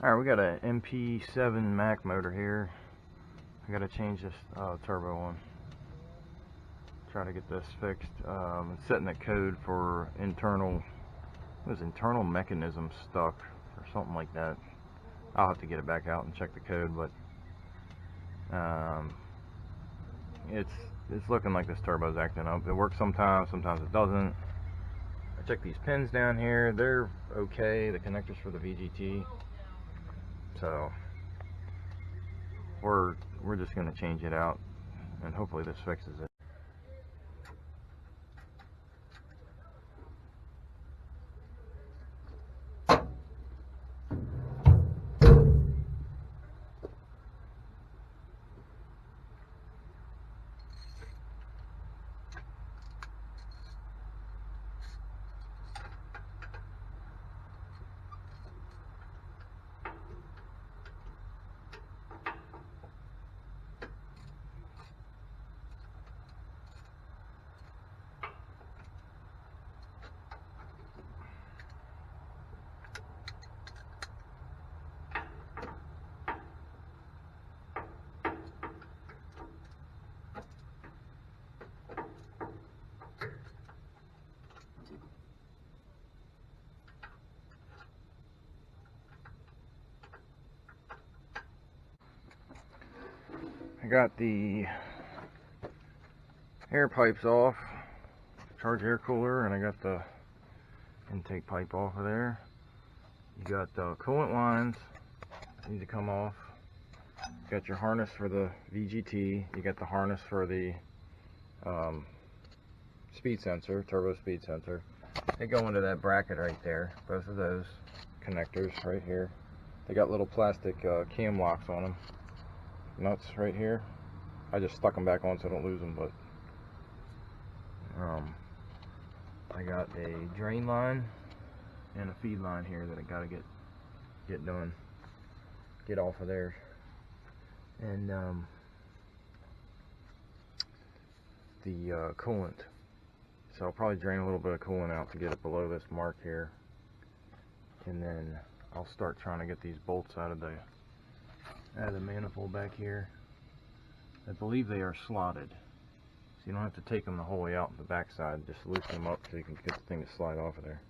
Alright, we got a mp7 mack motor here. I gotta change this turbo on. Try to get this fixed. It's setting the code for internal mechanism stuck or something like that. I'll have to get it back out and check the code, but it's looking like this turbo's acting up. It works sometimes it doesn't. I checked these pins down here, they're okay, the connectors for the VGT. So we're just gonna change it out and hopefully this fixes it. I got the air pipes off, charge air cooler, and I got the intake pipe off of there. You got the coolant lines need to come off. You got your harness for the VGT. You got the harness for the speed sensor, turbo speed sensor. They go into that bracket right there. Both of those connectors right here. They got little plastic cam locks on them. Nuts right here. I just stuck them back on so I don't lose them, but I got a drain line and a feed line here that I gotta get done, get off of there, and the coolant. So I'll probably drain a little bit of coolant out to get it below this mark here, and then I'll start trying to get these bolts out of the manifold back here. I believe they are slotted, so you don't have to take them the whole way out the back side. Just loosen them up so you can get the thing to slide off of there.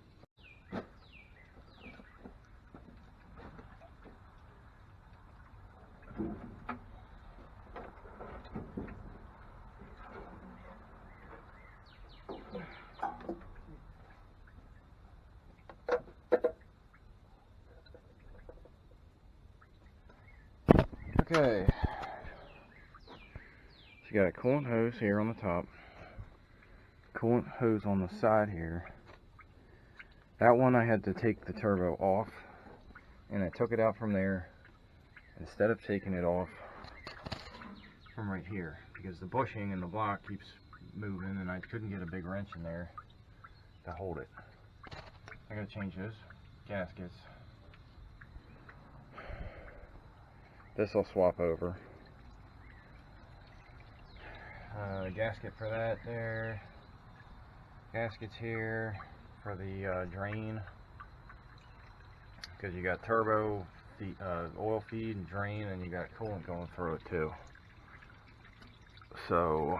Okay, so you got a coolant hose here on the top, coolant hose on the side here. That one I had to take the turbo off, and I took it out from there instead of taking it off from right here, because the bushing and the block keeps moving and I couldn't get a big wrench in there to hold it. I gotta change those gaskets. This will swap over. Gasket for that there. Gaskets here for the drain, because you got turbo, oil feed and drain, and you got coolant going through it too. So,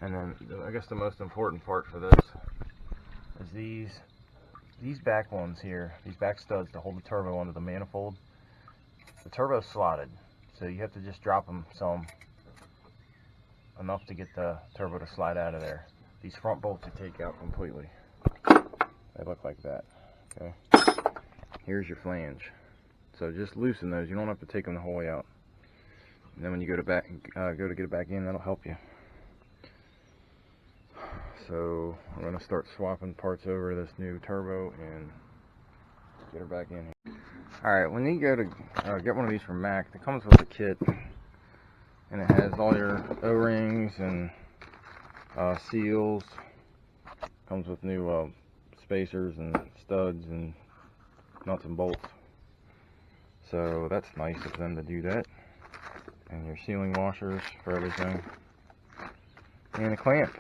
and then I guess the most important part for this is these back ones here, these back studs to hold the turbo onto the manifold. The turbo's slotted, so you have to just drop them some, enough to get the turbo to slide out of there. These front bolts you take out completely. They look like that. Okay. Here's your flange. So just loosen those. You don't have to take them the whole way out. And then when you go to get it back in, that'll help you. So I'm gonna start swapping parts over this new turbo and get her back in here. Alright, when you go to get one of these from Mack, it comes with a kit, and it has all your O-rings and seals. Comes with new spacers and studs and nuts and bolts. So that's nice of them to do that. And your sealing washers for everything. And a clamp,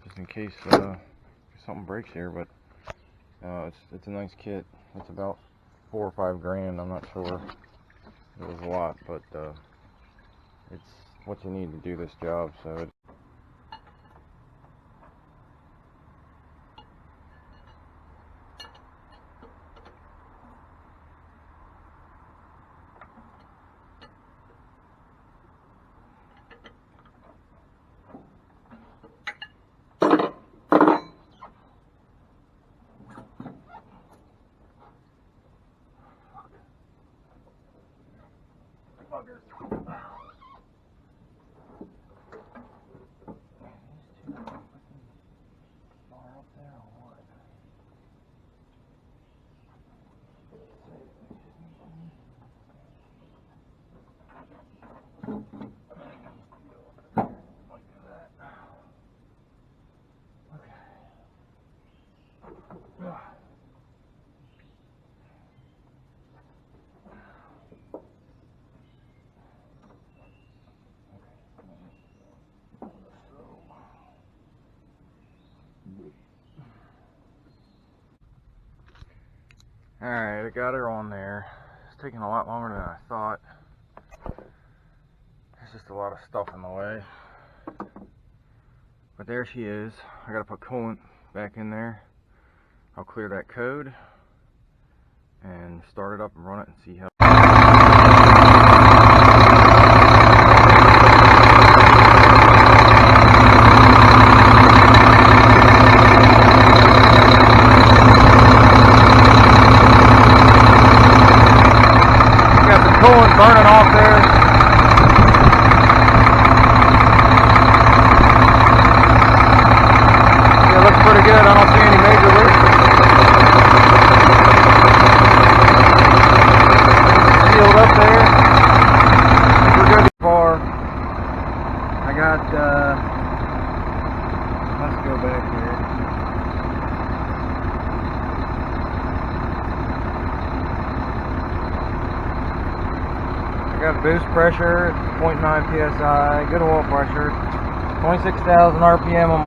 just in case something breaks here, but it's a nice kit. It's about 4 or 5 grand. I'm not sure. It was a lot, but it's what you need to do this job. So alright, I got her on there. It's taking a lot longer than I thought. There's just a lot of stuff in the way. But there she is. I gotta put coolant back in there. I'll clear that code and start it up and run it and see how. Got the coolant burning off there. Yeah, it looks pretty good. I don't see any major leaks. Sealed up there. We're good so far. I got, let's go back here. I got boost pressure, 0.9 psi, good oil pressure, 26,000 RPM on